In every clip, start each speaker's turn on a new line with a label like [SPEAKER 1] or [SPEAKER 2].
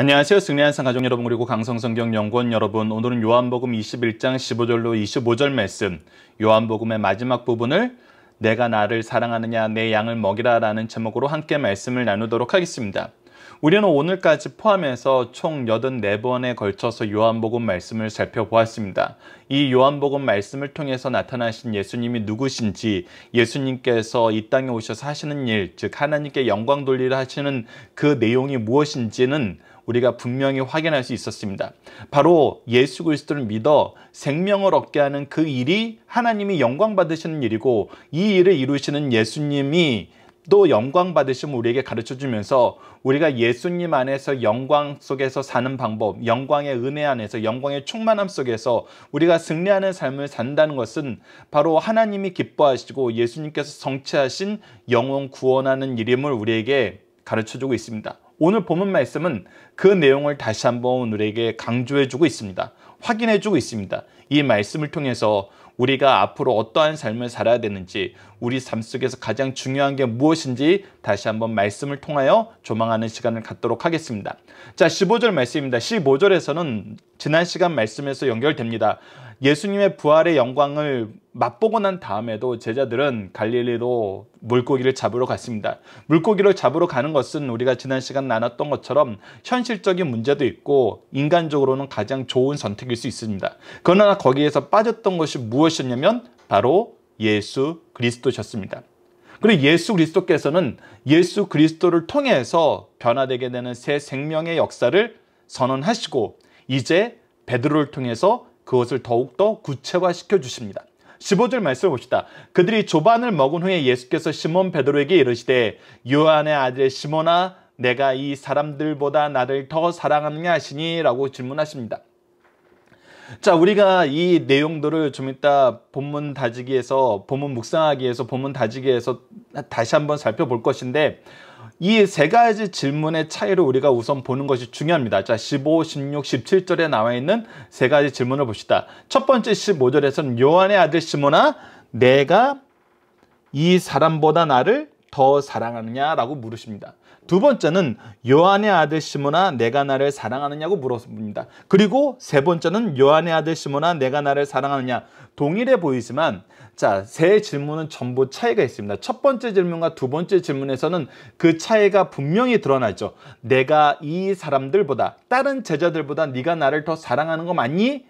[SPEAKER 1] 안녕하세요. 승리한 가족 여러분, 그리고 강성성경연구원 여러분, 오늘은 요한복음 21장 15절로 25절 말씀, 요한복음의 마지막 부분을 내가 나를 사랑하느냐 내 양을 먹이라 라는 제목으로 함께 말씀을 나누도록 하겠습니다. 우리는 오늘까지 포함해서 총 84번에 걸쳐서 요한복음 말씀을 살펴보았습니다. 이 요한복음 말씀을 통해서 나타나신 예수님이 누구신지, 예수님께서 이 땅에 오셔서 하시는 일, 즉 하나님께 영광 돌리라 하시는 그 내용이 무엇인지는 우리가 분명히 확인할 수 있었습니다. 바로 예수 그리스도를 믿어 생명을 얻게 하는 그 일이 하나님이 영광 받으시는 일이고, 이 일을 이루시는 예수님이 또 영광 받으심을 우리에게 가르쳐 주면서 우리가 예수님 안에서 영광 속에서 사는 방법, 영광의 은혜 안에서, 영광의 충만함 속에서 우리가 승리하는 삶을 산다는 것은 바로 하나님이 기뻐하시고 예수님께서 성취하신 영혼 구원하는 일임을 우리에게 가르쳐 주고 있습니다. 오늘 본문 말씀은 그 내용을 다시 한번 우리에게 강조해 주고 있습니다. 확인해 주고 있습니다. 이 말씀을 통해서 우리가 앞으로 어떠한 삶을 살아야 되는지, 우리 삶 속에서 가장 중요한 게 무엇인지 다시 한번 말씀을 통하여 조망하는 시간을 갖도록 하겠습니다. 자, 15절 말씀입니다. 15절에서는 지난 시간 말씀에서 연결됩니다. 예수님의 부활의 영광을 맛보고 난 다음에도 제자들은 갈릴리로 물고기를 잡으러 갔습니다. 물고기를 잡으러 가는 것은 우리가 지난 시간 나눴던 것처럼 현실적인 문제도 있고 인간적으로는 가장 좋은 선택일 수 있습니다. 그러나 거기에서 빠졌던 것이 무엇이었냐면 바로 예수 그리스도셨습니다. 그리고 예수 그리스도께서는 예수 그리스도를 통해서 변화되게 되는 새 생명의 역사를 선언하시고, 이제 베드로를 통해서 그것을 더욱더 구체화시켜 주십니다. 15절 말씀을 봅시다. 그들이 조반을 먹은 후에 예수께서 시몬 베드로에게 이르시되 요한의 아들 시몬아, 내가 이 사람들보다 나를 더 사랑하느냐 하시니? 라고 질문하십니다. 자, 우리가 이 내용들을 좀 이따 본문 다지기에서, 본문 묵상하기에서, 본문 다지기에서 다시 한번 살펴볼 것인데, 이 세 가지 질문의 차이를 우리가 우선 보는 것이 중요합니다. 자, 15, 16, 17절에 나와 있는 세 가지 질문을 봅시다. 첫 번째 15절에서는 요한의 아들 시몬아, 내가 이 사람보다 나를 더 사랑하느냐라고 물으십니다. 두 번째는 요한의 아들 시몬아, 내가 나를 사랑하느냐고 물었습니다. 그리고 세 번째는 요한의 아들 시몬아, 내가 나를 사랑하느냐. 동일해 보이지만, 자, 세 질문은 전부 차이가 있습니다. 첫 번째 질문과 두 번째 질문에서는 그 차이가 분명히 드러나죠. 내가 이 사람들보다, 다른 제자들보다 네가 나를 더 사랑하는 거 맞니?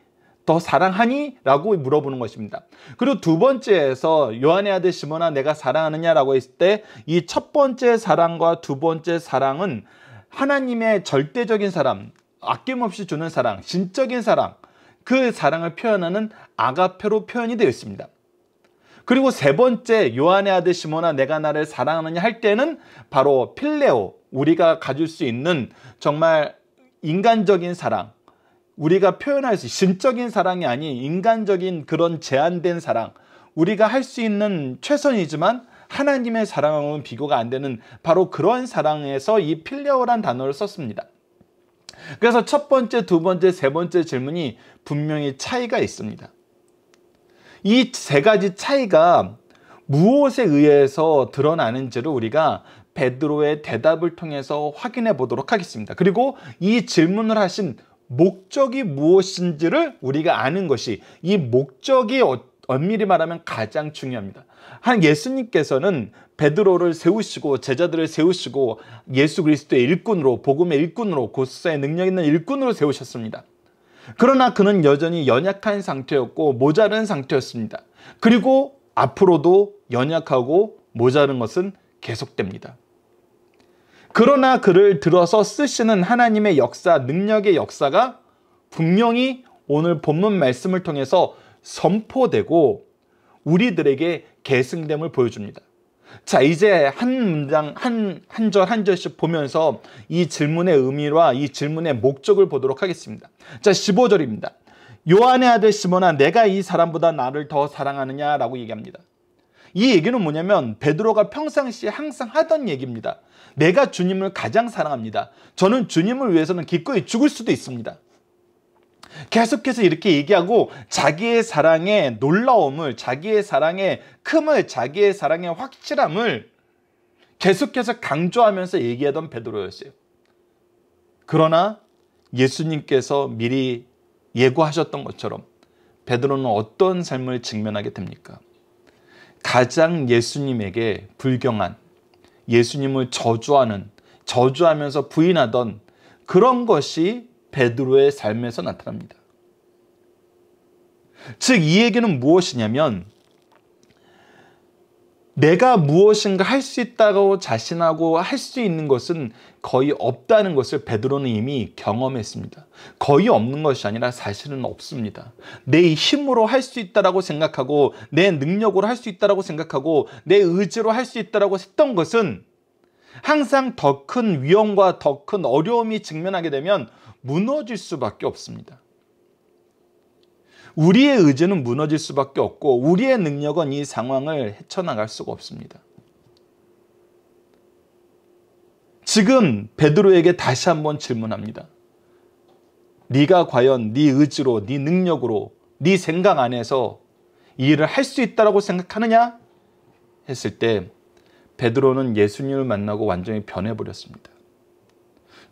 [SPEAKER 1] 더 사랑하니? 라고 물어보는 것입니다. 그리고 두 번째에서 요한의 아들 시몬아, 내가 사랑하느냐라고 했을 때 이 첫 번째 사랑과 두 번째 사랑은 하나님의 절대적인 사랑, 아낌없이 주는 사랑, 신적인 사랑, 그 사랑을 표현하는 아가페로 표현이 되어 있습니다. 그리고 세 번째 요한의 아들 시몬아, 내가 나를 사랑하느냐 할 때는 바로 필레오, 우리가 가질 수 있는 정말 인간적인 사랑, 우리가 표현할 수, 신적인 사랑이 아닌 인간적인 그런 제한된 사랑, 우리가 할 수 있는 최선이지만 하나님의 사랑하고는 비교가 안 되는 바로 그런 사랑에서 이 필레오란 단어를 썼습니다. 그래서 첫 번째, 두 번째, 세 번째 질문이 분명히 차이가 있습니다. 이 세 가지 차이가 무엇에 의해서 드러나는지를 우리가 베드로의 대답을 통해서 확인해 보도록 하겠습니다. 그리고 이 질문을 하신 목적이 무엇인지를 우리가 아는 것이, 이 목적이 엄밀히 말하면 가장 중요합니다. 한 예수님께서는 베드로를 세우시고 제자들을 세우시고 예수 그리스도의 일꾼으로, 복음의 일꾼으로, 고수사의 능력 있는 일꾼으로 세우셨습니다. 그러나 그는 여전히 연약한 상태였고 모자른 상태였습니다. 그리고 앞으로도 연약하고 모자른 것은 계속됩니다. 그러나 그를 들어서 쓰시는 하나님의 역사, 능력의 역사가 분명히 오늘 본문 말씀을 통해서 선포되고 우리들에게 계승됨을 보여줍니다. 자, 이제 한 문장, 한 절 한 절씩 보면서 이 질문의 의미와 이 질문의 목적을 보도록 하겠습니다. 자, 15절입니다. 요한의 아들 시몬아, 내가 이 사람보다 나를 더 사랑하느냐라고 얘기합니다. 이 얘기는 뭐냐면 베드로가 평상시에 항상 하던 얘기입니다. 내가 주님을 가장 사랑합니다. 저는 주님을 위해서는 기꺼이 죽을 수도 있습니다. 계속해서 이렇게 얘기하고 자기의 사랑의 놀라움을, 자기의 사랑의 큼을, 자기의 사랑의 확실함을 계속해서 강조하면서 얘기하던 베드로였어요. 그러나 예수님께서 미리 예고하셨던 것처럼 베드로는 어떤 삶을 직면하게 됩니까? 가장 예수님에게 불경한, 예수님을 저주하면서 부인하던 그런 것이 베드로의 삶에서 나타납니다. 즉, 이 얘기는 무엇이냐면 내가 무엇인가 할 수 있다고 자신하고 할 수 있는 것은 거의 없다는 것을 베드로는 이미 경험했습니다. 거의 없는 것이 아니라 사실은 없습니다. 내 힘으로 할 수 있다고 생각하고 내 능력으로 할 수 있다고 생각하고 내 의지로 할 수 있다고 했던 것은 항상 더 큰 위험과 더 큰 어려움이 직면하게 되면 무너질 수밖에 없습니다. 우리의 의지는 무너질 수밖에 없고 우리의 능력은 이 상황을 헤쳐나갈 수가 없습니다. 지금 베드로에게 다시 한번 질문합니다. 네가 과연 네 의지로, 네 능력으로, 네 생각 안에서 이 일을 할 수 있다고 생각하느냐? 했을 때 베드로는 예수님을 만나고 완전히 변해버렸습니다.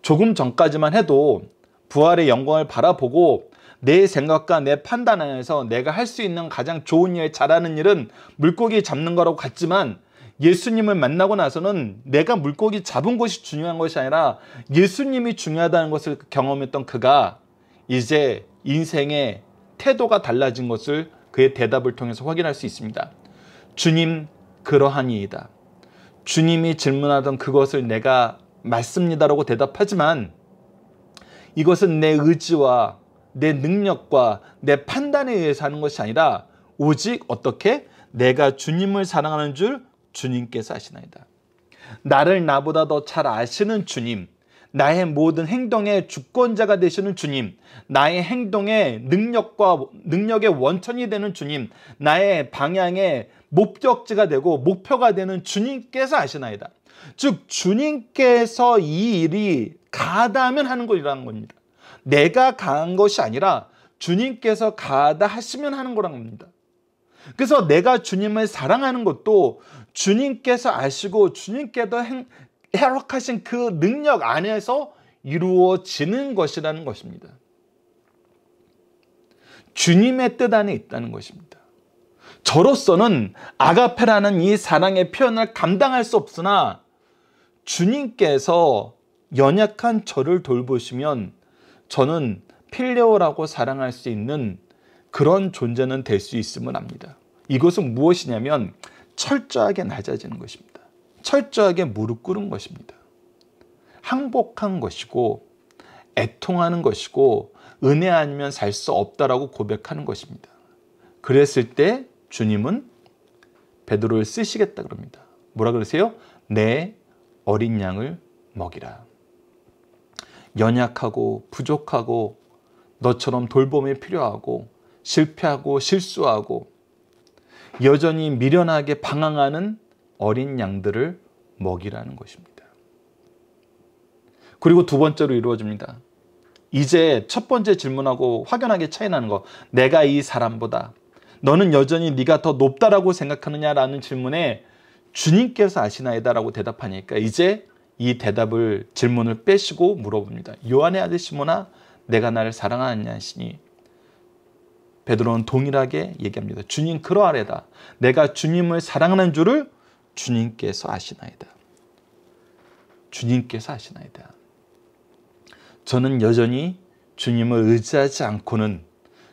[SPEAKER 1] 조금 전까지만 해도 부활의 영광을 바라보고 내 생각과 내 판단 안에서 내가 할 수 있는 가장 좋은 일, 잘하는 일은 물고기 잡는 거라고 같지만 예수님을 만나고 나서는 내가 물고기 잡은 것이 중요한 것이 아니라 예수님이 중요하다는 것을 경험했던 그가 이제 인생의 태도가 달라진 것을 그의 대답을 통해서 확인할 수 있습니다. 주님, 그러하니이다. 주님이 질문하던 그것을 내가 맞습니다라고 대답하지만 이것은 내 의지와 내 능력과 내 판단에 의해서 하는 것이 아니라 오직 어떻게? 내가 주님을 사랑하는 줄 주님께서 아시나이다. 나를 나보다 더 잘 아시는 주님, 나의 모든 행동의 주권자가 되시는 주님, 나의 행동의 능력의 원천이 되는 주님, 나의 방향의 목적지가 되고 목표가 되는 주님께서 아시나이다. 즉 주님께서 이 일이 가하다면 하는 것이라는 겁니다. 내가 가한 것이 아니라 주님께서 가하다 하시면 하는 거란 겁니다. 그래서 내가 주님을 사랑하는 것도 주님께서 아시고 주님께서 허락하신 그 능력 안에서 이루어지는 것이라는 것입니다. 주님의 뜻 안에 있다는 것입니다. 저로서는 아가페라는 이 사랑의 표현을 감당할 수 없으나 주님께서 연약한 저를 돌보시면 저는 필레오라고 사랑할 수 있는 그런 존재는 될 수 있음을 압니다. 이것은 무엇이냐면 철저하게 낮아지는 것입니다. 철저하게 무릎 꿇은 것입니다. 항복한 것이고 애통하는 것이고 은혜 아니면 살 수 없다라고 고백하는 것입니다. 그랬을 때 주님은 베드로를 쓰시겠다 그럽니다. 뭐라 그러세요? 내 어린 양을 먹이라. 연약하고 부족하고 너처럼 돌봄이 필요하고 실패하고 실수하고 여전히 미련하게 방황하는 어린 양들을 먹이라는 것입니다. 그리고 두 번째로 이루어집니다. 이제 첫 번째 질문하고 확연하게 차이 나는 거. 내가 이 사람보다 너는 여전히 네가 더 높다라고 생각하느냐라는 질문에 주님께서 아시나이다라고 대답하니까 이제 이 질문을 빼시고 물어봅니다. 요한의 아들 시몬아, 내가 나를 사랑하느냐 하시니 베드로는 동일하게 얘기합니다. 주님, 그러하래다. 내가 주님을 사랑하는 줄을 주님께서 아시나이다. 주님께서 아시나이다. 저는 여전히 주님을 의지하지 않고는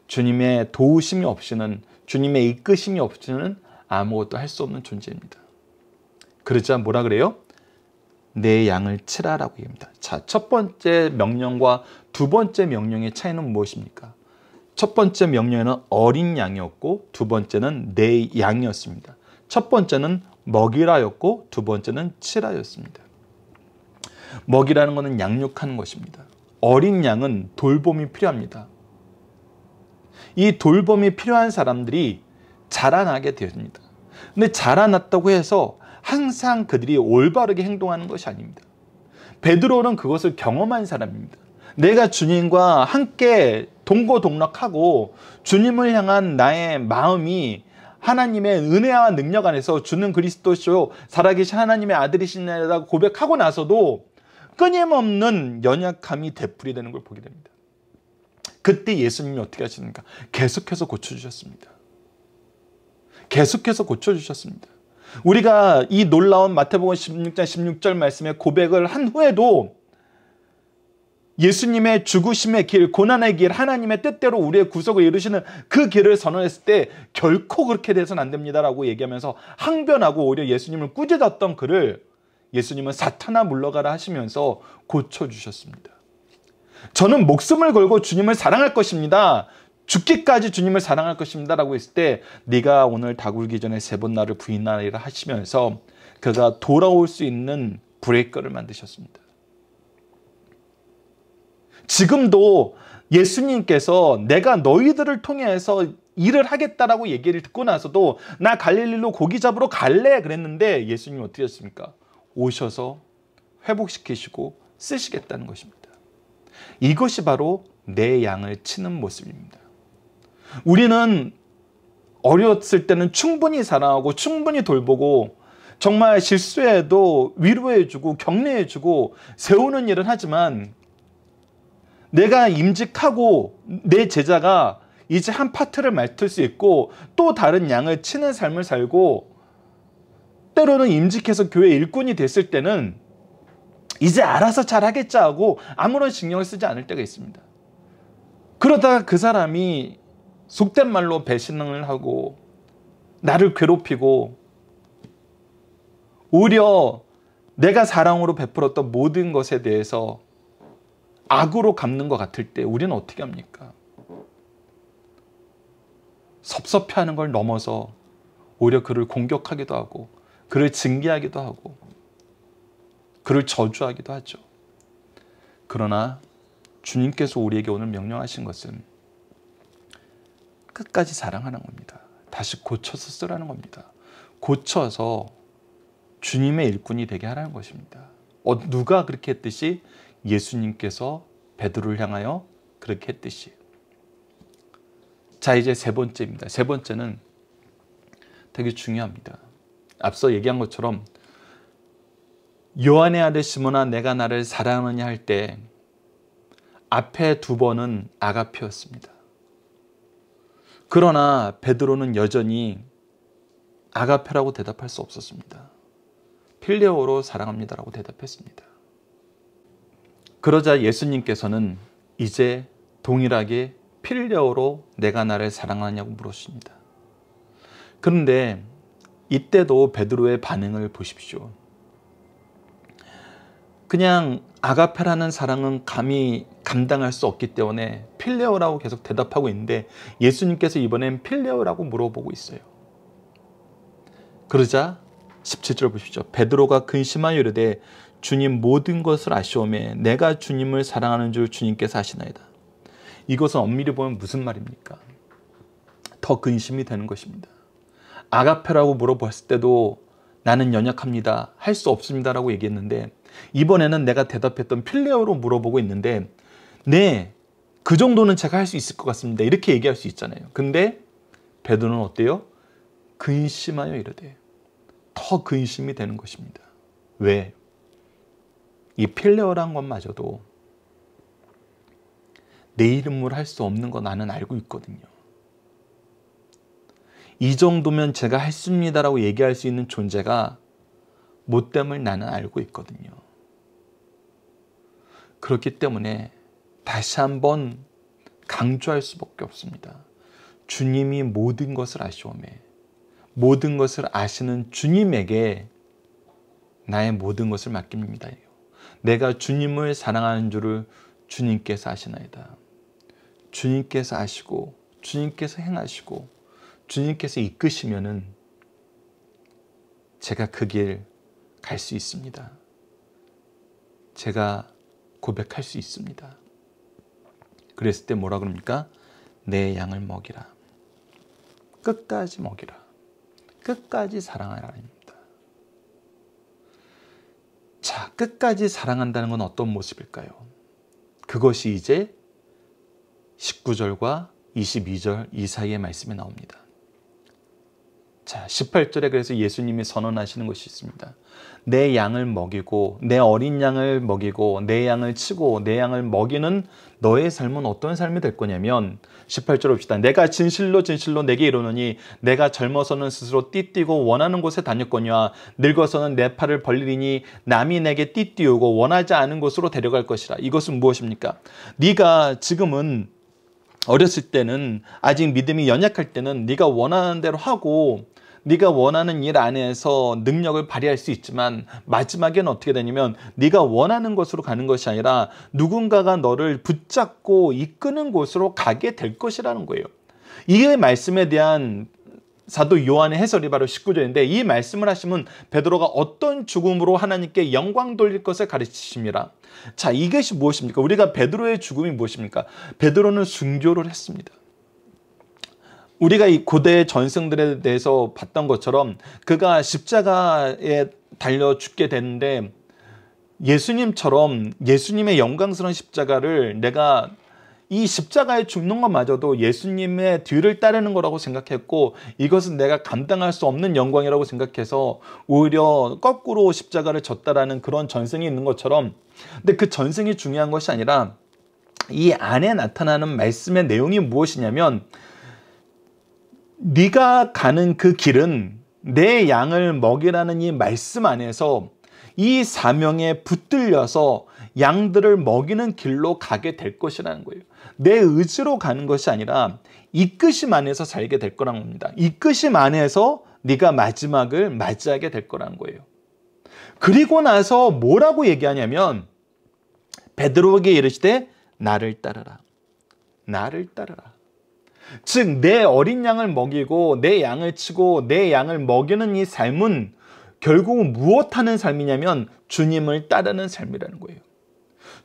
[SPEAKER 1] 주님의 도우심이 없이는 주님의 이끄심이 없이는 아무것도 할 수 없는 존재입니다. 그러자 뭐라 그래요? 내 양을 치라라고 얘기합니다. 자, 첫 번째 명령과 두 번째 명령의 차이는 무엇입니까? 첫 번째 명령에는 어린 양이었고 두 번째는 내 양이었습니다. 첫 번째는 먹이라였고 두 번째는 치라였습니다. 먹이라는 것은 양육하는 것입니다. 어린 양은 돌봄이 필요합니다. 이 돌봄이 필요한 사람들이 자라나게 됩니다. 근데 자라났다고 해서 항상 그들이 올바르게 행동하는 것이 아닙니다. 베드로는 그것을 경험한 사람입니다. 내가 주님과 함께 동고동락하고 주님을 향한 나의 마음이 하나님의 은혜와 능력 안에서 주는 그리스도시요 살아계신 하나님의 아들이시냐라고 고백하고 나서도 끊임없는 연약함이 되풀이되는 걸 보게 됩니다. 그때 예수님이 어떻게 하시는가? 계속해서 고쳐주셨습니다. 계속해서 고쳐주셨습니다. 우리가 이 놀라운 마태복음 16장 16절 말씀의 고백을 한 후에도 예수님의 죽으심의 길, 고난의 길, 하나님의 뜻대로 우리의 구속을 이루시는 그 길을 선언했을 때 결코 그렇게 돼서는 안 됩니다라고 얘기하면서 항변하고 오히려 예수님을 꾸짖었던 그를 예수님은 사탄아 물러가라 하시면서 고쳐주셨습니다. 저는 목숨을 걸고 주님을 사랑할 것입니다. 죽기까지 주님을 사랑할 것입니다 라고 했을 때 네가 오늘 닭 울기 전에 3번 나를 부인하리라 하시면서 그가 돌아올 수 있는 브레이커를 만드셨습니다. 지금도 예수님께서 내가 너희들을 통해서 일을 하겠다라고 얘기를 듣고 나서도 나 갈릴리로 고기 잡으러 갈래 그랬는데 예수님이 어떻게 했습니까? 오셔서 회복시키시고 쓰시겠다는 것입니다. 이것이 바로 내 양을 치는 모습입니다. 우리는 어렸을 때는 충분히 사랑하고 충분히 돌보고 정말 실수해도 위로해주고 격려해주고 세우는 일은 하지만 내가 임직하고 내 제자가 이제 한 파트를 맡을 수 있고 또 다른 양을 치는 삶을 살고 때로는 임직해서 교회 일꾼이 됐을 때는 이제 알아서 잘하겠자 하고 아무런 신경을 쓰지 않을 때가 있습니다. 그러다가 그 사람이 속된 말로 배신을 하고 나를 괴롭히고 오히려 내가 사랑으로 베풀었던 모든 것에 대해서 악으로 갚는 것 같을 때 우리는 어떻게 합니까? 섭섭해하는 걸 넘어서 오히려 그를 공격하기도 하고 그를 징계하기도 하고 그를 저주하기도 하죠. 그러나 주님께서 우리에게 오늘 명령하신 것은 끝까지 사랑하는 겁니다. 다시 고쳐서 쓰라는 겁니다. 고쳐서 주님의 일꾼이 되게 하라는 것입니다. 누가 그렇게 했듯이 예수님께서 베드로를 향하여 그렇게 했듯이. 자, 이제 3번째입니다. 3번째는 되게 중요합니다. 앞서 얘기한 것처럼 요한의 아들 시몬아 내가 나를 사랑하느냐 할 때 앞에 2번은 아가페였습니다. 그러나 베드로는 여전히 아가페라고 대답할 수 없었습니다. 필레오로 사랑합니다라고 대답했습니다. 그러자 예수님께서는 이제 동일하게 필레오로 내가 나를 사랑하냐고 물으십니다. 그런데 이때도 베드로의 반응을 보십시오. 그냥 아가페라는 사랑은 감히 감당할 수 없기 때문에 필레오라고 계속 대답하고 있는데 예수님께서 이번엔 필레오라고 물어보고 있어요. 그러자 17절 보십시오. 베드로가 근심하여 이르되 주님 모든 것을 아시오매 내가 주님을 사랑하는 줄 주님께서 아시나이다. 이것은 엄밀히 보면 무슨 말입니까? 더 근심이 되는 것입니다. 아가페라고 물어봤을 때도 나는 연약합니다. 할 수 없습니다. 라고 얘기했는데 이번에는 내가 대답했던 필레오로 물어보고 있는데 네, 그 정도는 제가 할 수 있을 것 같습니다. 이렇게 얘기할 수 있잖아요. 근데 베드로는 어때요? 근심하여 이르되 더 근심이 되는 것입니다. 왜? 이 필레오란 것마저도 내 이름으로 할 수 없는 거 나는 알고 있거든요. 이 정도면 제가 할 수 있습니다라고 얘기할 수 있는 존재가 못됨을 나는 알고 있거든요. 그렇기 때문에 다시 한번 강조할 수밖에 없습니다. 주님이 모든 것을 아시오매 모든 것을 아시는 주님에게 나의 모든 것을 맡깁니다. 내가 주님을 사랑하는 줄을 주님께서 아시나이다. 주님께서 아시고 주님께서 행하시고 주님께서 이끄시면은 제가 그 길 갈 수 있습니다. 제가 고백할 수 있습니다. 그랬을 때 뭐라 그럽니까? 내 양을 먹이라. 끝까지 먹이라. 끝까지 사랑하라입니다. 자, 끝까지 사랑한다는 건 어떤 모습일까요? 그것이 이제 19절과 22절 이 사이의 말씀에 나옵니다. 자, 18절에 그래서 예수님이 선언하시는 것이 있습니다. 내 양을 먹이고 내 어린 양을 먹이고 내 양을 치고 내 양을 먹이는 너의 삶은 어떤 삶이 될 거냐면 18절 봅시다. 내가 진실로 진실로 내게 이르노니 내가 젊어서는 스스로 띠뛰고 원하는 곳에 다녔거니와 늙어서는 내 팔을 벌리니 남이 내게 띠띠우고 원하지 않은 곳으로 데려갈 것이라. 이것은 무엇입니까? 네가 지금은 어렸을 때는 아직 믿음이 연약할 때는 네가 원하는 대로 하고 네가 원하는 일 안에서 능력을 발휘할 수 있지만 마지막에는 어떻게 되냐면 네가 원하는 곳으로 가는 것이 아니라 누군가가 너를 붙잡고 이끄는 곳으로 가게 될 것이라는 거예요. 이 말씀에 대한 사도 요한의 해설이 바로 19절인데 이 말씀을 하시면 베드로가 어떤 죽음으로 하나님께 영광 돌릴 것을 가르치십니다. 자, 이것이 무엇입니까? 우리가 베드로의 죽음이 무엇입니까? 베드로는 순교를 했습니다. 우리가 이 고대 전승들에 대해서 봤던 것처럼 그가 십자가에 달려 죽게 되는데 예수님처럼 예수님의 영광스러운 십자가를 내가 이 십자가에 죽는 것마저도 예수님의 뒤를 따르는 거라고 생각했고 이것은 내가 감당할 수 없는 영광이라고 생각해서 오히려 거꾸로 십자가를 졌다라는 그런 전승이 있는 것처럼 근데 그 전승이 중요한 것이 아니라 이 안에 나타나는 말씀의 내용이 무엇이냐면 네가 가는 그 길은 내 양을 먹이라는 이 말씀 안에서 이 사명에 붙들려서 양들을 먹이는 길로 가게 될 것이라는 거예요. 내 의지로 가는 것이 아니라 이끄심 안에서 살게 될 거라는 겁니다. 이끄심 안에서 네가 마지막을 맞이하게 될 거라는 거예요. 그리고 나서 뭐라고 얘기하냐면 베드로에게 이르시되 나를 따르라. 나를 따르라. 즉 내 어린 양을 먹이고 내 양을 치고 내 양을 먹이는 이 삶은 결국 무엇하는 삶이냐면 주님을 따르는 삶이라는 거예요.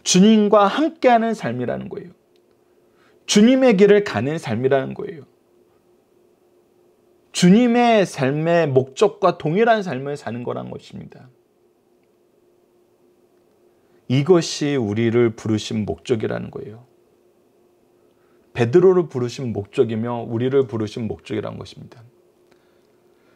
[SPEAKER 1] 주님과 함께하는 삶이라는 거예요. 주님의 길을 가는 삶이라는 거예요. 주님의 삶의 목적과 동일한 삶을 사는 거란 것입니다. 이것이 우리를 부르신 목적이라는 거예요. 베드로를 부르신 목적이며 우리를 부르신 목적이라는 것입니다.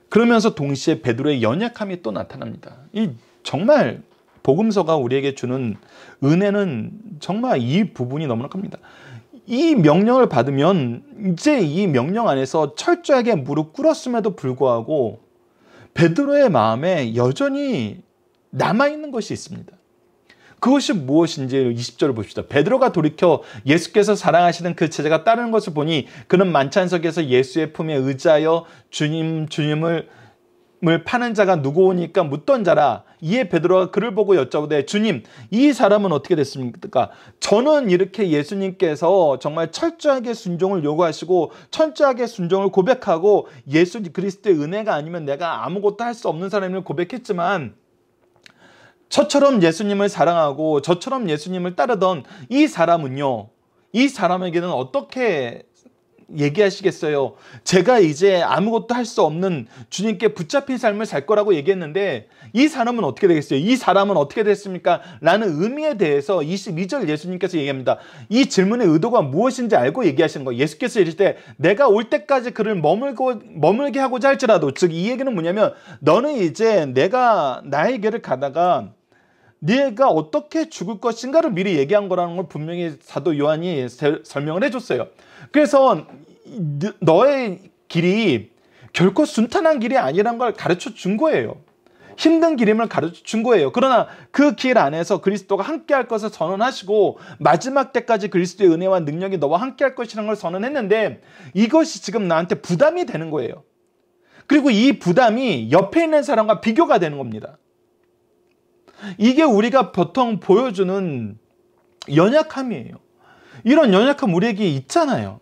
[SPEAKER 1] 그러면서 동시에 베드로의 연약함이 또 나타납니다. 이 정말 복음서가 우리에게 주는 은혜는 정말 이 부분이 너무나 큽니다. 이 명령을 받으면 이제 이 명령 안에서 철저하게 무릎 꿇었음에도 불구하고 베드로의 마음에 여전히 남아있는 것이 있습니다. 그것이 무엇인지 20절을 봅시다. 베드로가 돌이켜 예수께서 사랑하시는 그 제자가 따르는 것을 보니 그는 만찬석에서 예수의 품에 의지하여 주님을 파는 자가 누구오니까 묻던 자라. 이에 베드로가 그를 보고 여짜오되 주님 이 사람은 어떻게 됐습니까? 저는 이렇게 예수님께서 정말 철저하게 순종을 요구하시고 철저하게 순종을 고백하고 예수 그리스도의 은혜가 아니면 내가 아무것도 할 수 없는 사람임을 고백했지만 저처럼 예수님을 사랑하고 저처럼 예수님을 따르던 이 사람은요, 이 사람에게는 어떻게 얘기하시겠어요? 제가 이제 아무것도 할 수 없는 주님께 붙잡힌 삶을 살 거라고 얘기했는데 이 사람은 어떻게 되겠어요? 이 사람은 어떻게 됐습니까? 라는 의미에 대해서 22절 예수님께서 얘기합니다. 이 질문의 의도가 무엇인지 알고 얘기하시는 거예요. 예수께서 이르실 때 내가 올 때까지 그를 머물게 하고자 할지라도, 즉 이 얘기는 뭐냐면 너는 이제 내가 나의 길을 가다가 네가 어떻게 죽을 것인가를 미리 얘기한 거라는 걸 분명히 사도 요한이 설명을 해줬어요. 그래서 너의 길이 결코 순탄한 길이 아니라는 걸 가르쳐 준 거예요. 힘든 길임을 가르쳐 준 거예요. 그러나 그 길 안에서 그리스도가 함께할 것을 선언하시고 마지막 때까지 그리스도의 은혜와 능력이 너와 함께할 것이라는 걸 선언했는데 이것이 지금 나한테 부담이 되는 거예요. 그리고 이 부담이 옆에 있는 사람과 비교가 되는 겁니다. 이게 우리가 보통 보여주는 연약함이에요. 이런 연약함 우리에게 있잖아요.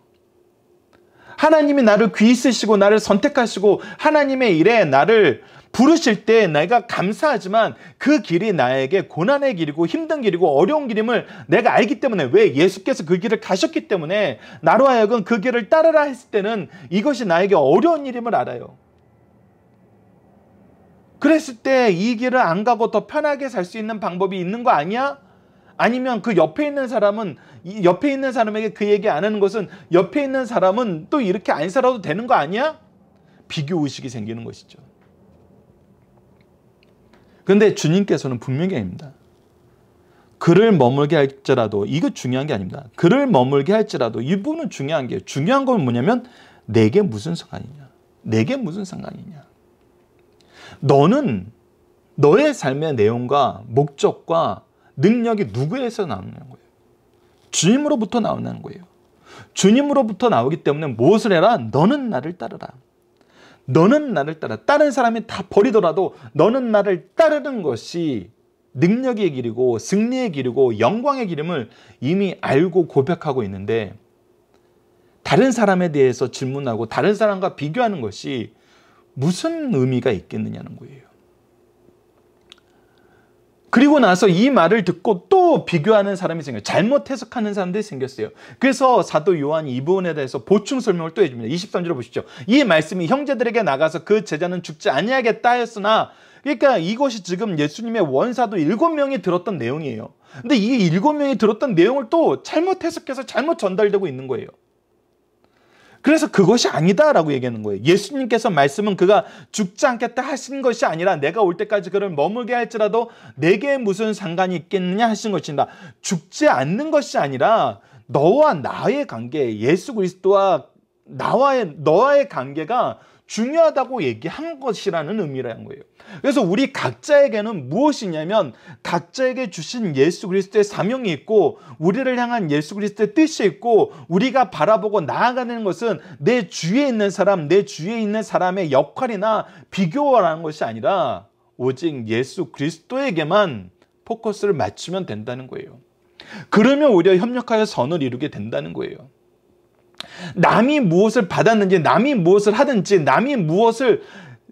[SPEAKER 1] 하나님이 나를 귀히 쓰시고 나를 선택하시고 하나님의 일에 나를 부르실 때 내가 감사하지만 그 길이 나에게 고난의 길이고 힘든 길이고 어려운 길임을 내가 알기 때문에, 왜? 예수께서 그 길을 가셨기 때문에 나로 하여금 그 길을 따르라 했을 때는 이것이 나에게 어려운 일임을 알아요. 그랬을 때 이 길을 안 가고 더 편하게 살 수 있는 방법이 있는 거 아니야? 아니면 그 옆에 있는 사람은, 옆에 있는 사람에게 그 얘기 안 하는 것은 옆에 있는 사람은 또 이렇게 안 살아도 되는 거 아니야? 비교의식이 생기는 것이죠. 그런데 주님께서는 분명히 아닙니다. 그를 머물게 할지라도, 이거 중요한 게 아닙니다. 그를 머물게 할지라도 이 부분은 중요한 게, 중요한 건 뭐냐면 내게 무슨 상관이냐. 내게 무슨 상관이냐. 너는 너의 삶의 내용과 목적과 능력이 누구에서 나오는 거예요? 주님으로부터 나오는 거예요. 주님으로부터 나오기 때문에 무엇을 해라? 너는 나를 따르라. 너는 나를 따라. 다른 사람이 다 버리더라도 너는 나를 따르는 것이 능력의 길이고 승리의 길이고 영광의 길임을 이미 알고 고백하고 있는데, 다른 사람에 대해서 질문하고 다른 사람과 비교하는 것이 무슨 의미가 있겠느냐는 거예요. 그리고 나서 이 말을 듣고 또 비교하는 사람이 생겨요. 잘못 해석하는 사람들이 생겼어요. 그래서 사도 요한이 이 부분에 대해서 보충 설명을 또 해줍니다. 23절을 보시죠. 이 말씀이 형제들에게 나가서 그 제자는 죽지 아니하겠다 하였으나, 그러니까 이것이 지금 예수님의 원사도 7명이 들었던 내용이에요. 근데 이 7명이 들었던 내용을 또 잘못 해석해서 잘못 전달되고 있는 거예요. 그래서 그것이 아니다라고 얘기하는 거예요. 예수님께서 말씀은 그가 죽지 않겠다 하신 것이 아니라 내가 올 때까지 그를 머물게 할지라도 내게 무슨 상관이 있겠느냐 하신 것이다. 죽지 않는 것이 아니라 너와 나의 관계, 예수 그리스도와 너와의 관계가 중요하다고 얘기한 것이라는 의미라는 거예요. 그래서 우리 각자에게는 무엇이냐면 각자에게 주신 예수 그리스도의 사명이 있고 우리를 향한 예수 그리스도의 뜻이 있고, 우리가 바라보고 나아가는 것은 내 주위에 있는 사람, 내 주위에 있는 사람의 역할이나 비교라는 것이 아니라 오직 예수 그리스도에게만 포커스를 맞추면 된다는 거예요. 그러면 오히려 협력하여 선을 이루게 된다는 거예요. 남이 무엇을 받았는지, 남이 무엇을 하든지, 남이 무엇을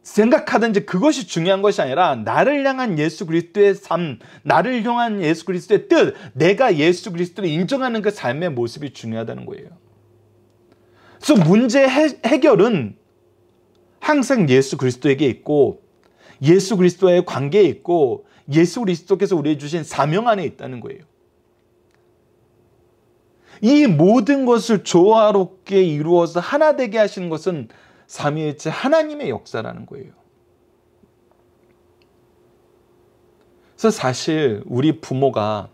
[SPEAKER 1] 생각하든지 그것이 중요한 것이 아니라 나를 향한 예수 그리스도의 삶, 나를 향한 예수 그리스도의 뜻, 내가 예수 그리스도를 인정하는 그 삶의 모습이 중요하다는 거예요. 그래서 문제 해결은 항상 예수 그리스도에게 있고 예수 그리스도와의 관계에 있고 예수 그리스도께서 우리에게 주신 사명 안에 있다는 거예요. 이 모든 것을 조화롭게 이루어서 하나 되게 하시는 것은 삼위일체 하나님의 역사라는 거예요. 그래서 사실 우리 부모가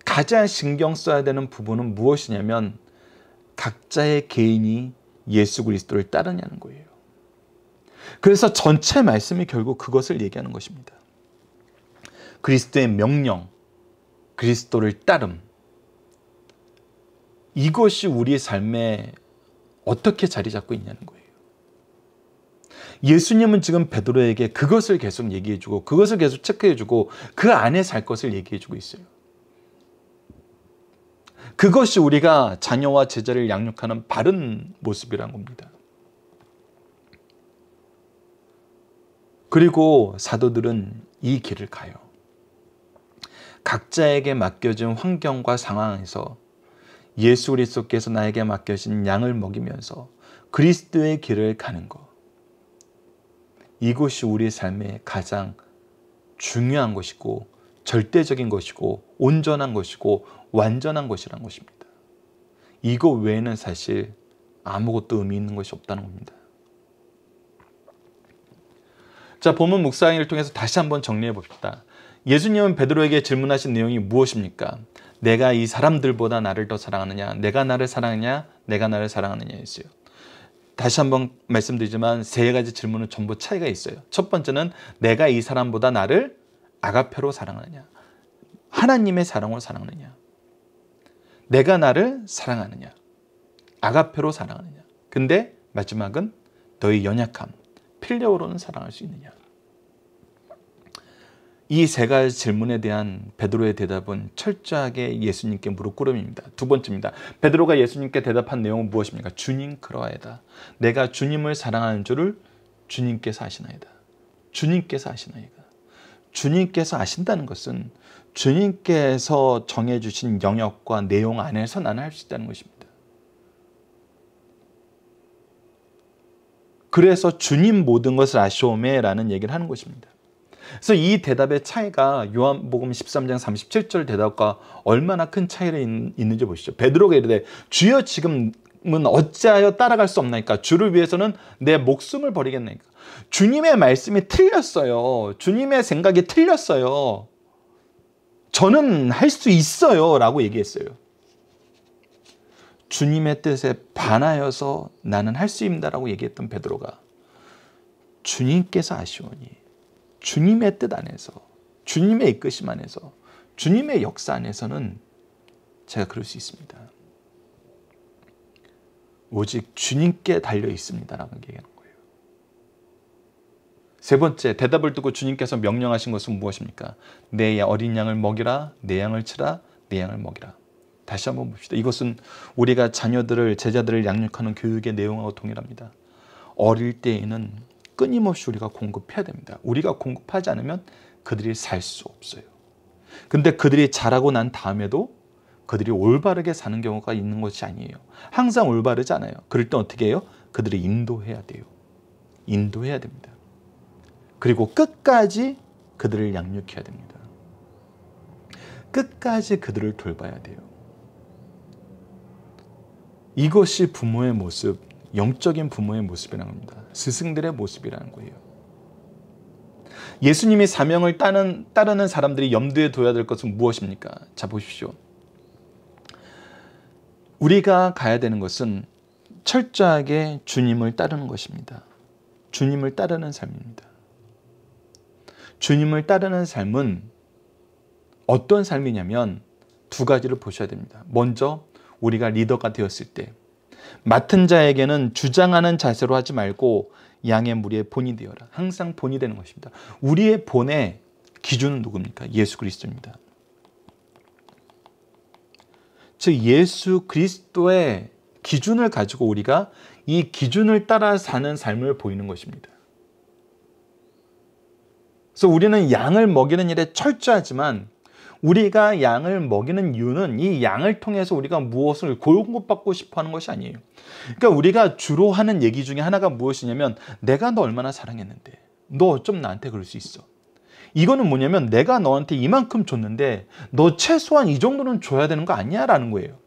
[SPEAKER 1] 가장 신경 써야 되는 부분은 무엇이냐면 각자의 개인이 예수 그리스도를 따르냐는 거예요. 그래서 전체 말씀이 결국 그것을 얘기하는 것입니다. 그리스도의 명령, 그리스도를 따름, 이것이 우리의 삶에 어떻게 자리 잡고 있냐는 거예요. 예수님은 지금 베드로에게 그것을 계속 얘기해주고 그것을 계속 체크해주고 그 안에 살 것을 얘기해주고 있어요. 그것이 우리가 자녀와 제자를 양육하는 바른 모습이란 겁니다. 그리고 사도들은 이 길을 가요. 각자에게 맡겨진 환경과 상황에서 예수 그리스도께서 나에게 맡겨진 양을 먹이면서 그리스도의 길을 가는 것. 이것이 우리의 삶에 가장 중요한 것이고 절대적인 것이고 온전한 것이고 완전한 것이라는 것입니다. 이거 외에는 사실 아무것도 의미 있는 것이 없다는 겁니다. 자, 본문 묵상을 통해서 다시 한번 정리해 봅시다. 예수님은 베드로에게 질문하신 내용이 무엇입니까? 내가 이 사람들보다 나를 더 사랑하느냐? 내가 나를 사랑하느냐? 내가 나를 사랑하느냐 했어요. 다시 한번 말씀드리지만 세 가지 질문은 전부 차이가 있어요. 첫 번째는 내가 이 사람보다 나를 아가페로 사랑하느냐? 하나님의 사랑으로 사랑하느냐? 내가 나를 사랑하느냐? 아가페로 사랑하느냐? 근데 마지막은 너의 연약함, 필레오로는 사랑할 수 있느냐? 이 세 가지 질문에 대한 베드로의 대답은 철저하게 예수님께 무릎 꿇음입니다. 두 번째입니다. 베드로가 예수님께 대답한 내용은 무엇입니까? 주님 그러하이다. 내가 주님을 사랑하는 줄을 주님께서 아시나이다. 주님께서 아시나이다. 주님께서 아신다는 것은 주님께서 정해주신 영역과 내용 안에서 나는 할 수 있다는 것입니다. 그래서 주님 모든 것을 아시오매 라는 얘기를 하는 것입니다. 그래서 이 대답의 차이가 요한복음 13장 37절 대답과 얼마나 큰 차이가 있는지 보시죠. 베드로가 이르되 주여 지금 어찌하여 따라갈 수 없나이까? 주를 위해서는 내 목숨을 버리겠나이까? 주님의 말씀이 틀렸어요. 주님의 생각이 틀렸어요. 저는 할 수 있어요 라고 얘기했어요. 주님의 뜻에 반하여서 나는 할 수 있다라고 얘기했던 베드로가 주님께서 아시오니 주님의 뜻 안에서, 주님의 이끄심 안에서, 주님의 역사 안에서는 제가 그럴 수 있습니다. 오직 주님께 달려 있습니다라고 얘기하는 거예요. 세 번째, 대답을 듣고 주님께서 명령하신 것은 무엇입니까? 내 어린 양을 먹이라, 내 양을 치라, 내 양을 먹이라. 다시 한번 봅시다. 이것은 우리가 자녀들을, 제자들을 양육하는 교육의 내용하고 동일합니다. 어릴 때에는 끊임없이 우리가 공급해야 됩니다. 우리가 공급하지 않으면 그들이 살 수 없어요. 근데 그들이 자라고 난 다음에도 그들이 올바르게 사는 경우가 있는 것이 아니에요. 항상 올바르지 않아요. 그럴 때 어떻게 해요? 그들을 인도해야 돼요. 인도해야 됩니다. 그리고 끝까지 그들을 양육해야 됩니다. 끝까지 그들을 돌봐야 돼요. 이것이 부모의 모습, 영적인 부모의 모습이라는 겁니다. 스승들의 모습이라는 거예요. 예수님이 사명을 따르는 사람들이 염두에 둬야 될 것은 무엇입니까? 자, 보십시오. 우리가 가야 되는 것은 철저하게 주님을 따르는 것입니다. 주님을 따르는 삶입니다. 주님을 따르는 삶은 어떤 삶이냐면 두 가지를 보셔야 됩니다. 먼저 우리가 리더가 되었을 때 맡은 자에게는 주장하는 자세로 하지 말고 양의 무리의 본이 되어라. 항상 본이 되는 것입니다. 우리의 본의 기준은 누굽니까? 예수 그리스도입니다. 즉 예수 그리스도의 기준을 가지고 우리가 이 기준을 따라 사는 삶을 보이는 것입니다. 그래서 우리는 양을 먹이는 일에 철저하지만 우리가 양을 먹이는 이유는 이 양을 통해서 우리가 무엇을 공급받고 싶어 하는 것이 아니에요. 그러니까 우리가 주로 하는 얘기 중에 하나가 무엇이냐면 내가 너 얼마나 사랑했는데 너 어쩜 나한테 그럴 수 있어. 이거는 뭐냐면 내가 너한테 이만큼 줬는데 너 최소한 이 정도는 줘야 되는 거 아니야? 라는 거예요.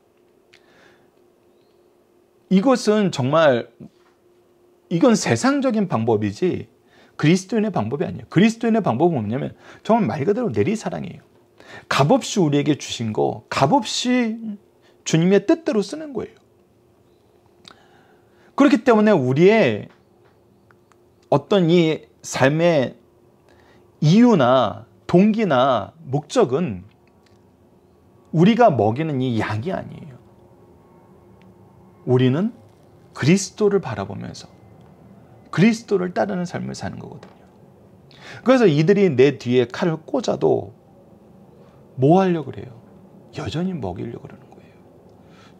[SPEAKER 1] 이것은 정말 이건 세상적인 방법이지 그리스도인의 방법이 아니에요. 그리스도인의 방법은 뭐냐면 정말 말 그대로 내리사랑이에요. 값없이 우리에게 주신 거 값없이 주님의 뜻대로 쓰는 거예요. 그렇기 때문에 우리의 어떤 이 삶의 이유나 동기나 목적은 우리가 먹이는 이 양이 아니에요. 우리는 그리스도를 바라보면서 그리스도를 따르는 삶을 사는 거거든요. 그래서 이들이 내 뒤에 칼을 꽂아도 뭐 하려고 그래요? 여전히 먹이려고 그러는 거예요.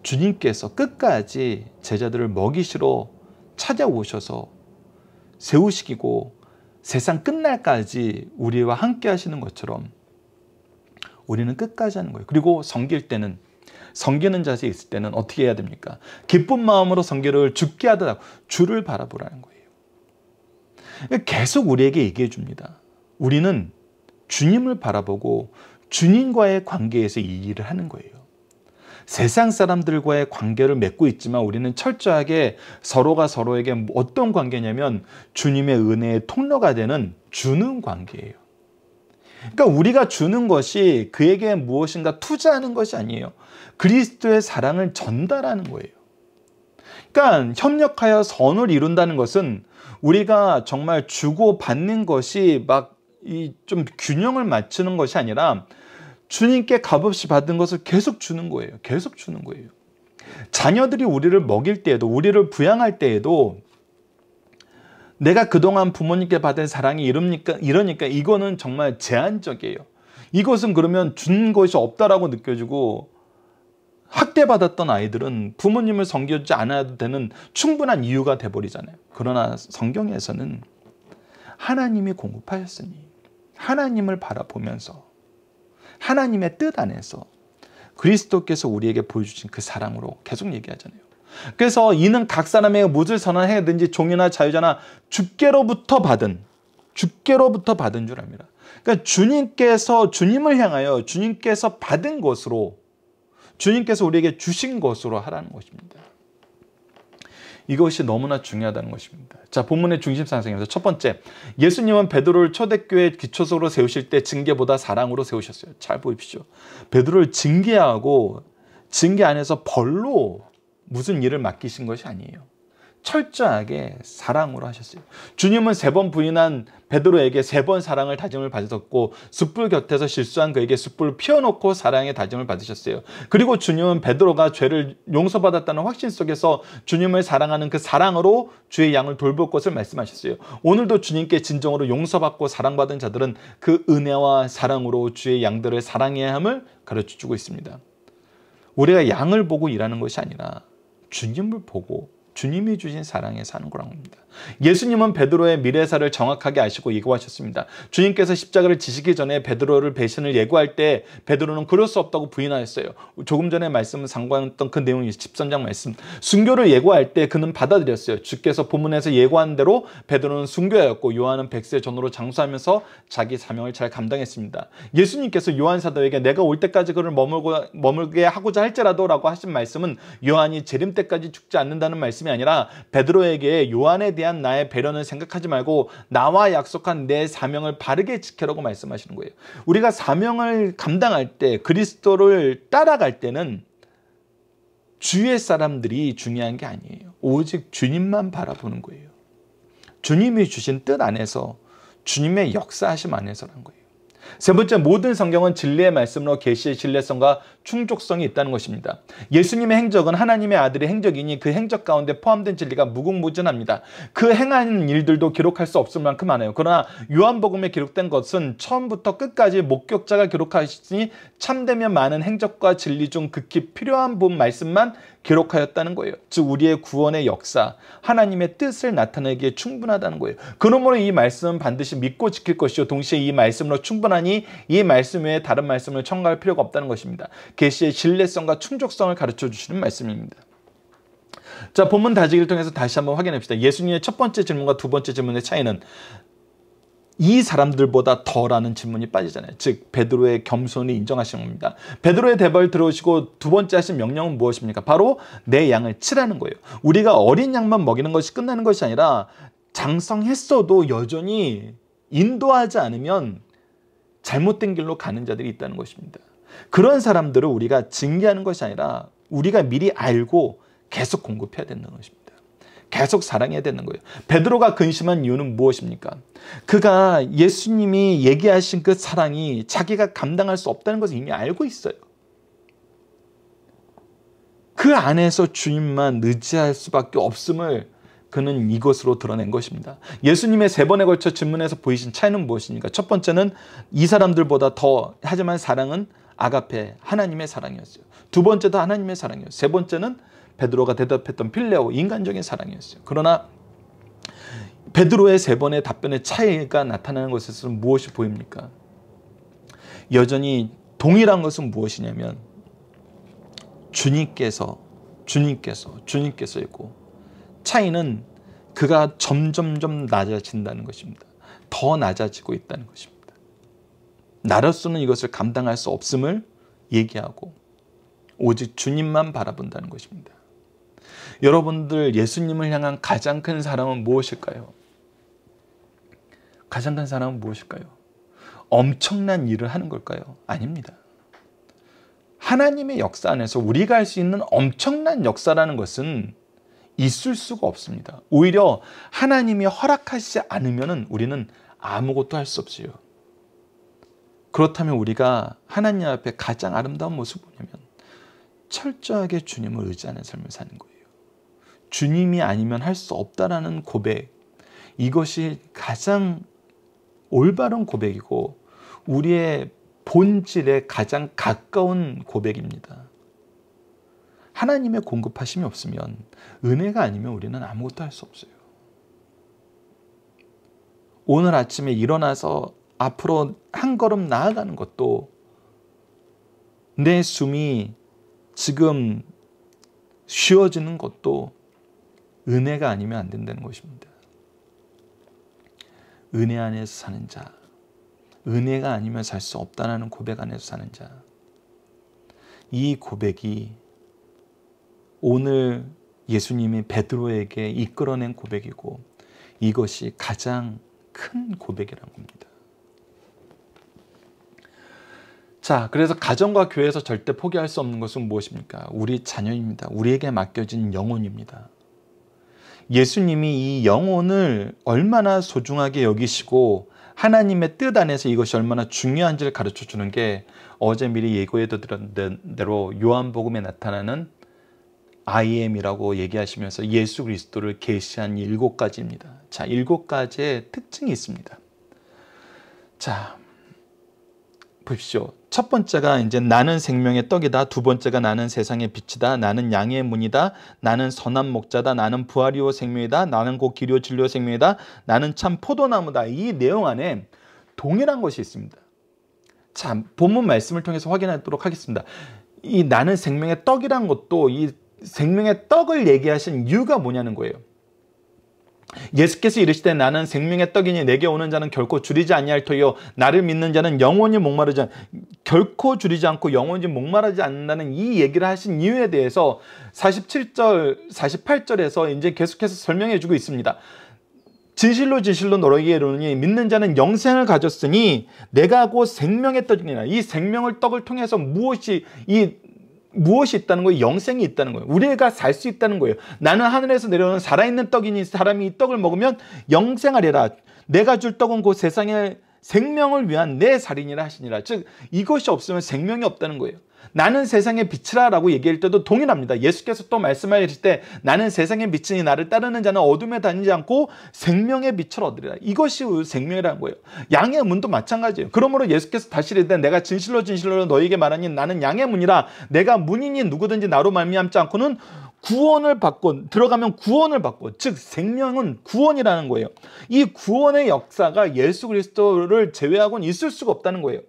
[SPEAKER 1] 주님께서 끝까지 제자들을 먹이시러 찾아오셔서 세우시고 세상 끝날까지 우리와 함께 하시는 것처럼 우리는 끝까지 하는 거예요. 그리고 섬길 때는 섬기는 자세에 있을 때는 어떻게 해야 됩니까? 기쁜 마음으로 섬기를 주께 하더라도 주를 바라보라는 거예요. 계속 우리에게 얘기해 줍니다. 우리는 주님을 바라보고 주님과의 관계에서 이 일을 하는 거예요. 세상 사람들과의 관계를 맺고 있지만 우리는 철저하게 서로가 서로에게 어떤 관계냐면 주님의 은혜의 통로가 되는 주는 관계예요. 그러니까 우리가 주는 것이 그에게 무엇인가 투자하는 것이 아니에요. 그리스도의 사랑을 전달하는 거예요. 그러니까 협력하여 선을 이룬다는 것은 우리가 정말 주고 받는 것이 막 좀 균형을 맞추는 것이 아니라 주님께 값없이 받은 것을 계속 주는 거예요. 계속 주는 거예요. 자녀들이 우리를 먹일 때에도 우리를 부양할 때에도 내가 그동안 부모님께 받은 사랑이 이러니까 이거는 정말 제한적이에요. 이것은 그러면 준 것이 없다라고 느껴지고 학대받았던 아이들은 부모님을 섬기지 않아도 되는 충분한 이유가 돼버리잖아요. 그러나 성경에서는 하나님이 공급하셨으니 하나님을 바라보면서 하나님의 뜻 안에서 그리스도께서 우리에게 보여주신 그 사랑으로 계속 얘기하잖아요. 그래서 이는 각 사람에게 무엇을 선언해야든지 종이나 자유자나 주께로부터 받은 줄 압니다. 그러니까 주님을 향하여 주님께서 받은 것으로 주님께서 우리에게 주신 것으로 하라는 것입니다. 이것이 너무나 중요하다는 것입니다. 자, 본문의 중심 상승에서 첫 번째, 예수님은 베드로를 초대교회 기초석으로 세우실 때 징계보다 사랑으로 세우셨어요. 잘 보십시오. 베드로를 징계하고 징계 안에서 벌로 무슨 일을 맡기신 것이 아니에요. 철저하게 사랑으로 하셨어요. 주님은 3번 부인한 베드로에게 3번 사랑을 다짐을 받으셨고, 숯불 곁에서 실수한 그에게 숯불을 피워놓고 사랑의 다짐을 받으셨어요. 그리고 주님은 베드로가 죄를 용서받았다는 확신 속에서 주님을 사랑하는 그 사랑으로 주의 양을 돌볼 것을 말씀하셨어요. 오늘도 주님께 진정으로 용서받고 사랑받은 자들은 그 은혜와 사랑으로 주의 양들을 사랑해야 함을 가르쳐주고 있습니다. 우리가 양을 보고 일하는 것이 아니라 주님을 보고 주님이 주신 사랑에 사는 거라는 겁니다. 예수님은 베드로의 미래사를 정확하게 아시고 예고하셨습니다. 주님께서 십자가를 지시기 전에 베드로를 배신을 예고할 때 베드로는 그럴 수 없다고 부인하였어요. 조금 전에 말씀을 상고했던 그 내용이 13장 말씀. 순교를 예고할 때 그는 받아들였어요. 주께서 본문에서 예고한 대로 베드로는 순교하였고 요한은 백세 전으로 장수하면서 자기 사명을 잘 감당했습니다. 예수님께서 요한 사도에게 내가 올 때까지 그를 머물게 하고자 할지라도 라고 하신 말씀은 요한이 재림 때까지 죽지 않는다는 말씀이 아니라 베드로에게 요한에 대한 나의 배려는 생각하지 말고 나와 약속한 내 사명을 바르게 지키라고 말씀하시는 거예요. 우리가 사명을 감당할 때, 그리스도를 따라갈 때는 주위의 사람들이 중요한 게 아니에요. 오직 주님만 바라보는 거예요. 주님이 주신 뜻 안에서, 주님의 역사하심 안에서라는 거예요. 세 번째, 모든 성경은 진리의 말씀으로 계시의 신뢰성과 충족성이 있다는 것입니다. 예수님의 행적은 하나님의 아들의 행적이니 그 행적 가운데 포함된 진리가 무궁무진합니다. 그 행하는 일들도 기록할 수 없을 만큼 많아요. 그러나 요한복음에 기록된 것은 처음부터 끝까지 목격자가 기록하시니 참되면 많은 행적과 진리 중 극히 필요한 본 말씀만 기록하였다는 거예요. 즉 우리의 구원의 역사, 하나님의 뜻을 나타내기에 충분하다는 거예요. 그러므로 이 말씀은 반드시 믿고 지킬 것이요 동시에 이 말씀으로 충분하니 이 말씀 외에 다른 말씀을 첨가할 필요가 없다는 것입니다. 계시의 신뢰성과 충족성을 가르쳐 주시는 말씀입니다. 자, 본문 다지기를 통해서 다시 한번 확인합시다. 예수님의 첫 번째 질문과 두 번째 질문의 차이는 이 사람들보다 더라는 질문이 빠지잖아요. 즉 베드로의 겸손이 인정하시는 겁니다. 베드로의 대벌 들어오시고 두 번째 하신 명령은 무엇입니까? 바로 내 양을 치라는 거예요. 우리가 어린 양만 먹이는 것이 끝나는 것이 아니라 장성했어도 여전히 인도하지 않으면 잘못된 길로 가는 자들이 있다는 것입니다. 그런 사람들을 우리가 징계하는 것이 아니라 우리가 미리 알고 계속 공급해야 된다는 것입니다. 계속 사랑해야 되는 거예요. 베드로가 근심한 이유는 무엇입니까? 그가 예수님이 얘기하신 그 사랑이 자기가 감당할 수 없다는 것을 이미 알고 있어요. 그 안에서 주님만 의지할 수밖에 없음을 그는 이것으로 드러낸 것입니다. 예수님의 3번에 걸쳐 질문에서 보이신 차이는 무엇입니까? 첫 번째는 이 사람들보다 더, 하지만 사랑은 아가페, 하나님의 사랑이었어요. 두 번째도 하나님의 사랑이었어요. 세 번째는 베드로가 대답했던 필레오, 인간적인 사랑이었어요. 그러나 베드로의 3번의 답변의 차이가 나타나는 것에서는 무엇이 보입니까? 여전히 동일한 것은 무엇이냐면 주님께서 있고, 차이는 그가 점점점 낮아진다는 것입니다. 더 낮아지고 있다는 것입니다. 나로서는 이것을 감당할 수 없음을 얘기하고 오직 주님만 바라본다는 것입니다. 여러분들, 예수님을 향한 가장 큰 사랑은 무엇일까요? 가장 큰 사랑은 무엇일까요? 엄청난 일을 하는 걸까요? 아닙니다. 하나님의 역사 안에서 우리가 할 수 있는 엄청난 역사라는 것은 있을 수가 없습니다. 오히려 하나님이 허락하시지 않으면 우리는 아무것도 할 수 없어요. 그렇다면 우리가 하나님 앞에 가장 아름다운 모습은 뭐냐면 철저하게 주님을 의지하는 삶을 사는 거예요. 주님이 아니면 할 수 없다라는 고백, 이것이 가장 올바른 고백이고 우리의 본질에 가장 가까운 고백입니다. 하나님의 공급하심이 없으면, 은혜가 아니면 우리는 아무것도 할 수 없어요. 오늘 아침에 일어나서 앞으로 한 걸음 나아가는 것도, 내 숨이 지금 쉬어지는 것도 은혜가 아니면 안 된다는 것입니다. 은혜 안에서 사는 자, 은혜가 아니면 살 수 없다는 고백 안에서 사는 자, 이 고백이 오늘 예수님이 베드로에게 이끌어낸 고백이고 이것이 가장 큰 고백이라는 겁니다. 자, 그래서 가정과 교회에서 절대 포기할 수 없는 것은 무엇입니까? 우리 자녀입니다. 우리에게 맡겨진 영혼입니다. 예수님이 이 영혼을 얼마나 소중하게 여기시고 하나님의 뜻 안에서 이것이 얼마나 중요한지를 가르쳐 주는 게 어제 미리 예고해 드렸던 대로 요한복음에 나타나는 I am이라고 얘기하시면서 예수 그리스도를 계시한 7가지입니다. 자, 7가지의 특징이 있습니다. 자, 보십시오. 첫 번째가 이제 나는 생명의 떡이다. 두 번째가 나는 세상의 빛이다. 나는 양의 문이다. 나는 선한 목자다. 나는 부활이요 생명이다. 나는 곧 길이요 진리요 생명이다. 나는 참 포도나무다. 이 내용 안에 동일한 것이 있습니다. 자, 본문 말씀을 통해서 확인하도록 하겠습니다. 이 나는 생명의 떡이란 것도 이 생명의 떡을 얘기하신 이유가 뭐냐는 거예요. 예수께서 이르시되 나는 생명의 떡이니 내게 오는 자는 결코 줄이지 아니할 터이요 나를 믿는 자는 영원히 목마르지 결코 줄이지 않고 영원히 목마르지 않는다는 이 얘기를 하신 이유에 대해서 47절, 48절에서 이제 계속해서 설명해 주고 있습니다. 진실로 진실로 너희에게 이르노니 믿는 자는 영생을 가졌으니 내가 곧 생명의 떡이니라. 이 생명의 떡을 통해서 무엇이 있다는 거예요? 영생이 있다는 거예요. 우리가 살 수 있다는 거예요. 나는 하늘에서 내려오는 살아있는 떡이니 사람이 이 떡을 먹으면 영생하리라. 내가 줄 떡은 곧 세상의 생명을 위한 내 살이니라 하시니라. 즉 이것이 없으면 생명이 없다는 거예요. 나는 세상의 빛이라 라고 얘기할 때도 동일합니다. 예수께서 또 말씀하실 때 나는 세상의 빛이니 나를 따르는 자는 어둠에 다니지 않고 생명의 빛을 얻으리라. 이것이 생명이라는 거예요. 양의 문도 마찬가지예요. 그러므로 예수께서 다시 이르되 내가 진실로 진실로 너희에게 말하니 나는 양의 문이라. 내가 문이니 누구든지 나로 말미암지 않고는 구원을 받고 들어가면 구원을 받고 즉 생명은 구원이라는 거예요. 이 구원의 역사가 예수 그리스도를 제외하고는 있을 수가 없다는 거예요.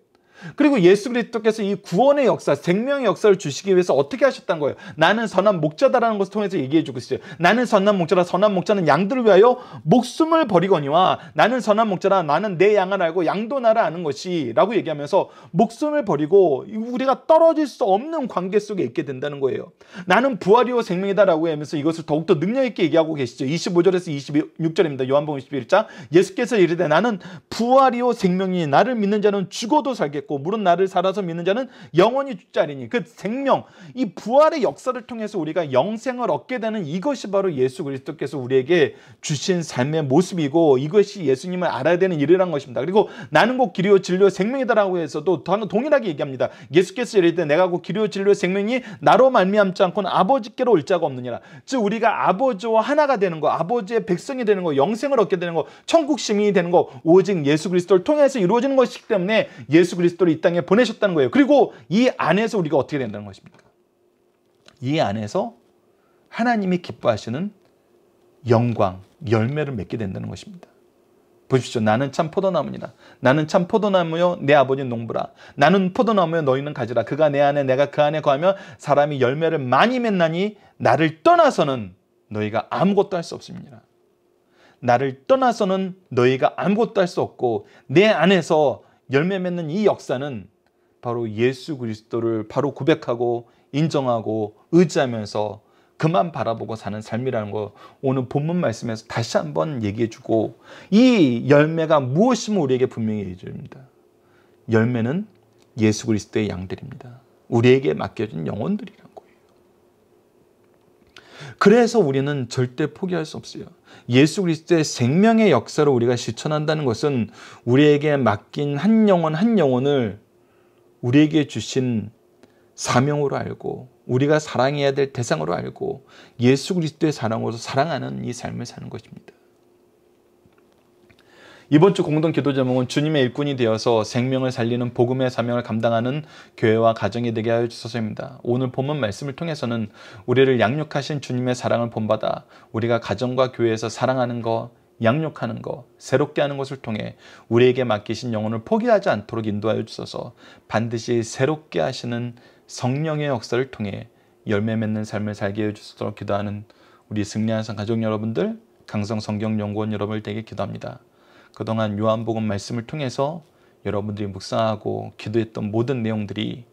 [SPEAKER 1] 그리고 예수 그리스도께서 이 구원의 역사, 생명의 역사를 주시기 위해서 어떻게 하셨다는 거예요? 나는 선한 목자다라는 것을 통해서 얘기해 주고 있어요. 나는 선한 목자라. 선한 목자는 양들을 위하여 목숨을 버리거니와 나는 선한 목자라. 나는 내 양을 알고 양도 나를 아는 것이 라고 얘기하면서 목숨을 버리고 우리가 떨어질 수 없는 관계 속에 있게 된다는 거예요. 나는 부활이요 생명이다 라고 하면서 이것을 더욱더 능력 있게 얘기하고 계시죠. 25절에서 26절입니다. 요한복음 21장 예수께서 이르되 나는 부활이요 생명이니 나를 믿는 자는 죽어도 살겠고 물은 나를 살아서 믿는 자는 영원히 죽지 않으니 그 생명, 이 부활의 역사를 통해서 우리가 영생을 얻게 되는 이것이 바로 예수 그리스도께서 우리에게 주신 삶의 모습이고 이것이 예수님을 알아야 되는 일이란 것입니다. 그리고 나는 곧 길이요 진리요 생명이다라고 해서도 동일하게 얘기합니다. 예수께서 이르되 내가 곧 길이요 진리요 생명이 나로 말미암지 않고는 아버지께로 올 자가 없느니라. 즉 우리가 아버지와 하나가 되는 거, 아버지의 백성이 되는 거, 영생을 얻게 되는 거, 천국 시민이 되는 거 오직 예수 그리스도를 통해서 이루어지는 것이기 때문에 예수 그리스도를 이 땅에 보내셨다는 거예요. 그리고 이 안에서 우리가 어떻게 된다는 것입니까? 이 안에서 하나님이 기뻐하시는 영광, 열매를 맺게 된다는 것입니다. 보십시오. 나는 참 포도나무니라. 나는 참 포도나무요 내 아버지는 농부라. 나는 포도나무요 너희는 가지라. 그가 내 안에 내가 그 안에 거하며 사람이 열매를 많이 맺나니 나를 떠나서는 너희가 아무것도 할 수 없습니다. 나를 떠나서는 너희가 아무것도 할 수 없고 내 안에서 열매 맺는 이 역사는 바로 예수 그리스도를 바로 고백하고 인정하고 의지하면서 그만 바라보고 사는 삶이라는 거 오늘 본문 말씀에서 다시 한번 얘기해주고 이 열매가 무엇이면 우리에게 분명히 얘기해줍니다. 열매는 예수 그리스도의 양들입니다. 우리에게 맡겨진 영혼들이란 거예요. 그래서 우리는 절대 포기할 수 없어요. 예수 그리스도의 생명의 역사를 우리가 실천한다는 것은 우리에게 맡긴 한 영혼 한 영혼을 우리에게 주신 사명으로 알고 우리가 사랑해야 될 대상으로 알고 예수 그리스도의 사랑으로 사랑하는 이 삶을 사는 것입니다. 이번 주 공동 기도 제목은 주님의 일꾼이 되어서 생명을 살리는 복음의 사명을 감당하는 교회와 가정이 되게 하여 주소서입니다. 오늘 본문 말씀을 통해서는 우리를 양육하신 주님의 사랑을 본받아 우리가 가정과 교회에서 사랑하는 것, 양육하는 것, 새롭게 하는 것을 통해 우리에게 맡기신 영혼을 포기하지 않도록 인도하여 주소서. 반드시 새롭게 하시는 성령의 역사를 통해 열매 맺는 삶을 살게 해주소서 기도하는 우리 승리한상 가족 여러분들, 강성성경연구원 여러분을 되게 기도합니다. 그동안 요한복음 말씀을 통해서 여러분들이 묵상하고 기도했던 모든 내용들이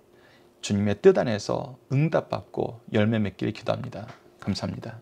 [SPEAKER 1] 주님의 뜻 안에서 응답받고 열매 맺기를 기도합니다. 감사합니다.